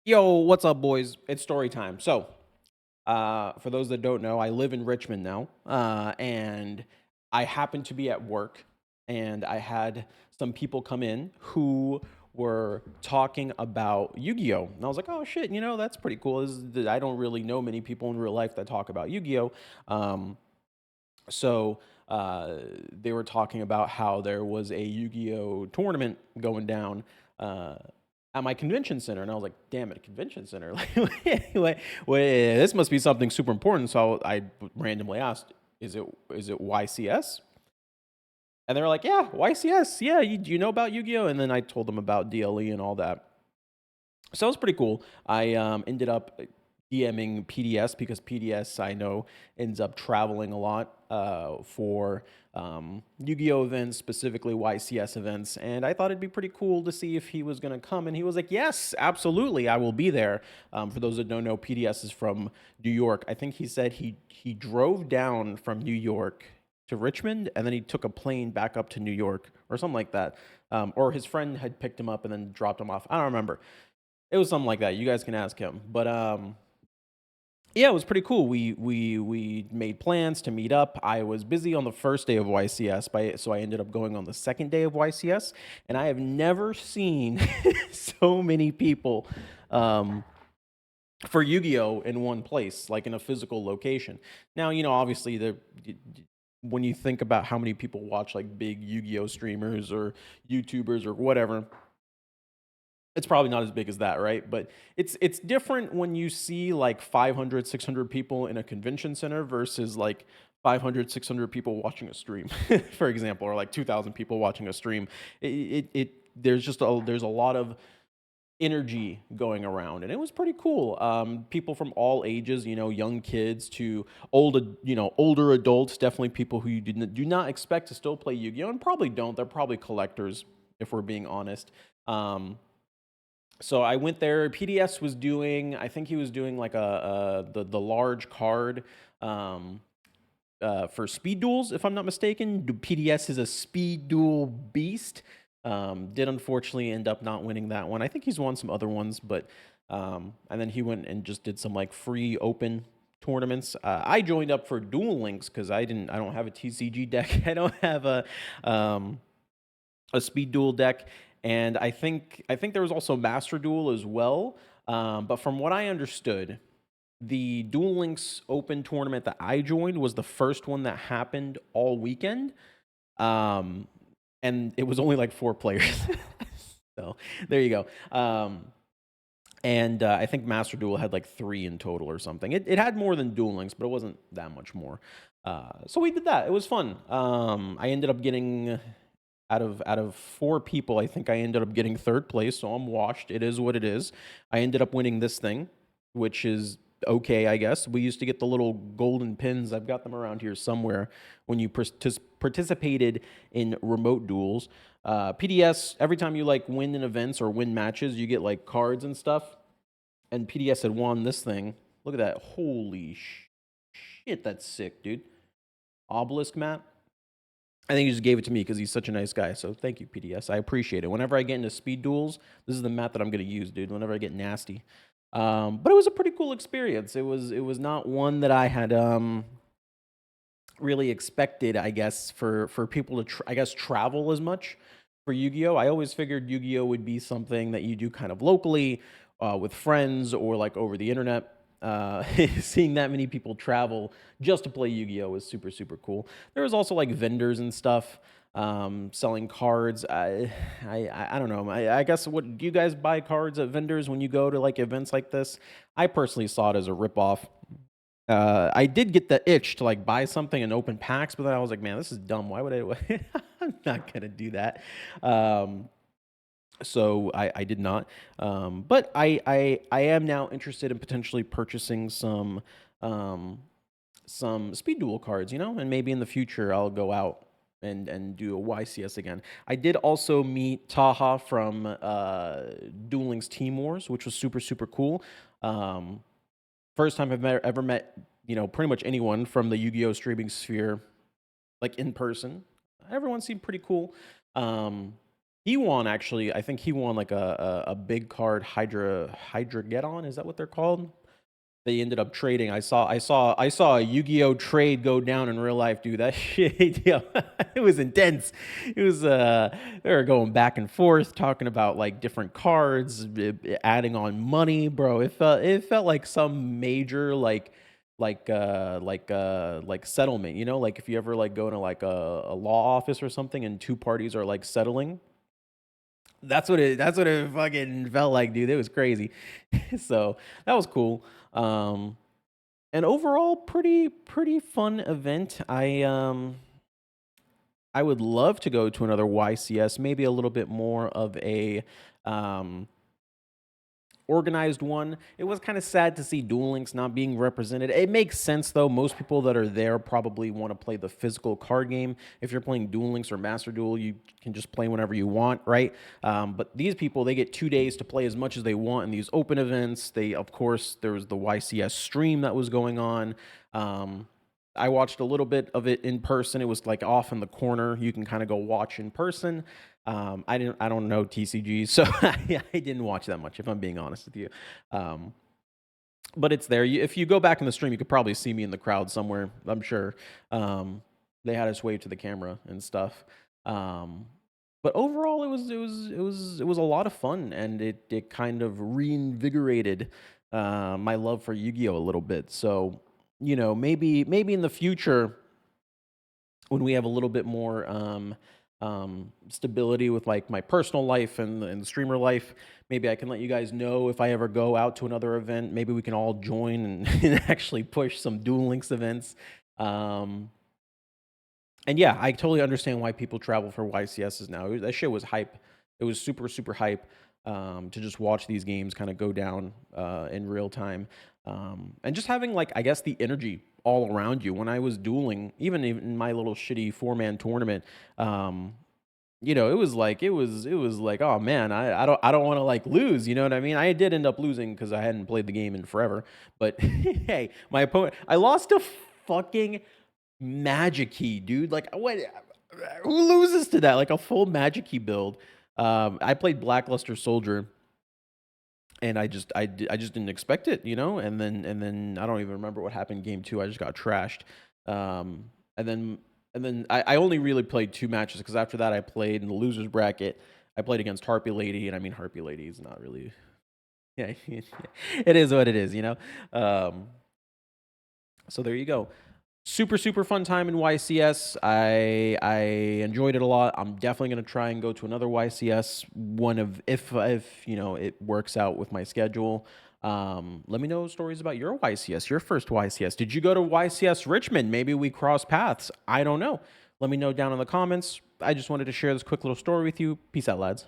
Yo, what's up, boys? It's story time. For those that don't know, I live in Richmond now, and I happen to be at work, and I had some people come in who were talking about Yu-Gi-Oh, and I was like, "Oh shit, that's pretty cool." I don't really know many people in real life that talk about Yu-Gi-Oh. Um, so uh, they were talking about how there was a Yu-Gi-Oh tournament going down uh, at my convention center, and I was like, "Damn it, a convention center! Like, this must be something super important." So I randomly asked, "Is it YCS?" And they were like, "Yeah, YCS. Yeah, do you know about Yu-Gi-Oh?" And then I told them about DLE and all that. So it was pretty cool. I ended up DMing PDS because PDS I know ends up traveling a lot for Yu-Gi-Oh events, specifically YCS events, and I thought it'd be pretty cool to see if he was going to come. And he was like, "Yes, absolutely, I will be there." For those that don't know, PDS is from New York. I think he said he drove down from New York to Richmond, and then he took a plane back up to New York or something like that. Or his friend had picked him up and then dropped him off. I don't remember. It was something like that. You guys can ask him. But yeah, it was pretty cool. We made plans to meet up. I was busy on the first day of YCS, so I ended up going on the second day of YCS, and I have never seen so many people um, for Yu-Gi-Oh in one place, like in a physical location. Now, obviously when you think about how many people watch like big Yu-Gi-Oh streamers or YouTubers or whatever, it's probably not as big as that, right? But it's different when you see like 500, 600 people in a convention center versus like 500, 600 people watching a stream, for example, or like 2,000 people watching a stream. There's a lot of energy going around, and it was pretty cool. People from all ages, young kids to older adults, definitely people who you do not expect to still play Yu-Gi-Oh, and probably don't. They're probably collectors, if we're being honest. So I went there. PDS was doing, I think he was doing like the large card um, for speed duels, if I'm not mistaken. PDS is a speed duel beast. Did unfortunately end up not winning that one. I think he's won some other ones, but and then he went and just did some like free open tournaments. I joined up for Duel Links because I don't have a TCG deck. I don't have a speed duel deck, and I think there was also Master Duel as well. But from what I understood, the Duel Links Open tournament that I joined was the first one that happened all weekend, um, and it was only like 4 players. So there you go. And I think Master Duel had like 3 in total or something. It had more than Duel Links, but it wasn't that much more. So we did that. It was fun. I ended up getting out of 4 people, I think I ended up getting third place, so I'm washed. It is what it is. I ended up winning this thing, which is okay, I guess. We used to get the little golden pins. I've got them around here somewhere when you participated in remote duels. PDS, every time you like win in events or win matches, you get like cards and stuff. And PDS had won this thing. Look at that. Holy shit, that's sick, dude. Obelisk map. I think he just gave it to me because he's such a nice guy. So thank you, PDS. I appreciate it. Whenever I get into speed duels, this is the map that I'm going to use, dude. Whenever I get nasty, but it was a pretty cool experience. It was not one that I had really expected. I guess for people to I guess travel as much for Yu-Gi-Oh. I always figured Yu-Gi-Oh would be something that you do kind of locally with friends or like over the internet. Seeing that many people travel just to play Yu-Gi-Oh was super super cool. There was also like vendors and stuff selling cards. I don't know. I guess, what do you guys buy cards at vendors when you go to like events like this? I personally saw it as a ripoff. I did get the itch to like buy something and open packs, but then I was like, man, this is dumb. Why would I? I'm not gonna do that. Um, so I did not. But I am now interested in potentially purchasing um, some speed duel cards, and maybe in the future I'll go out and do a YCS again. I did also meet Taha from Duel Links Team Wars, which was super super cool. Um, First time ever met, pretty much anyone from the Yu-Gi-Oh streaming sphere, like in person. Everyone seemed pretty cool. Um, He won actually. I think he won like a big card Hydra get on. Is that what they're called? They ended up trading. I saw a Yu-Gi-Oh trade go down in real life, dude. That shit, yo, it was intense. It was they were going back and forth talking about like different cards, adding on money, bro. It felt like some major like settlement, you know, like if you ever like go to like a law office or something and two parties are like settling. That's what it fucking felt like, dude. It was crazy. So that was cool. Um, and overall, pretty fun event. I would love to go to another YCS, maybe a little bit more of a um organized one. It was kind of sad to see Duel Links not being represented. It makes sense though. Most people that are there probably want to play the physical card game. If you're playing Duel Links or Master Duel, you can just play whenever you want, right? But these people, they get 2 days to play as much as they want in these open events. They, of course, there was the YCS stream that was going on. Um, I watched a little bit of it in person. It was like off in the corner. You can kind of go watch in person. I don't know TCG, so I didn't watch that much, if I'm being honest with you. Um, but it's there. If you go back in the stream, you could probably see me in the crowd somewhere. I'm sure. They had us wave to the camera and stuff. Um, but overall, it was a lot of fun, and it kind of reinvigorated my love for Yu-Gi-Oh a little bit. So maybe in the future when we have a little bit more stability with like my personal life and the streamer life, maybe I can let you guys know if I ever go out to another event. Maybe we can all join and, and actually push some Duel Links events. Um, and yeah, I totally understand why people travel for YCSs now. That shit was hype. It was super, super hype to just watch these games kind of go down in real time. And just having, like, I guess, the energy all around you. When I was dueling, even in my little shitty 4-man tournament, it was like, oh man, I don't want to like lose. You know what I mean? I did end up losing because I hadn't played the game in forever. But hey, my opponent, I lost to fucking Magic Key, dude. Like, what? Who loses to that? Like a full Magic Key build. I played Blackluster Soldier, and I just didn't expect it, and then I don't even remember what happened in game two. I just got trashed. Um, and then I only really played two matches because after that I played in the losers bracket. I played against Harpy Lady, and I mean Harpy Lady is not really, yeah, it is what it is. Um, so there you go. Super super fun time in YCS. I enjoyed it a lot. I'm definitely gonna try and go to another YCS. One of if it works out with my schedule. Let me know stories about your YCS, your first YCS. Did you go to YCS Richmond? Maybe we cross paths. I don't know. Let me know down in the comments. I just wanted to share this quick little story with you. Peace out, lads.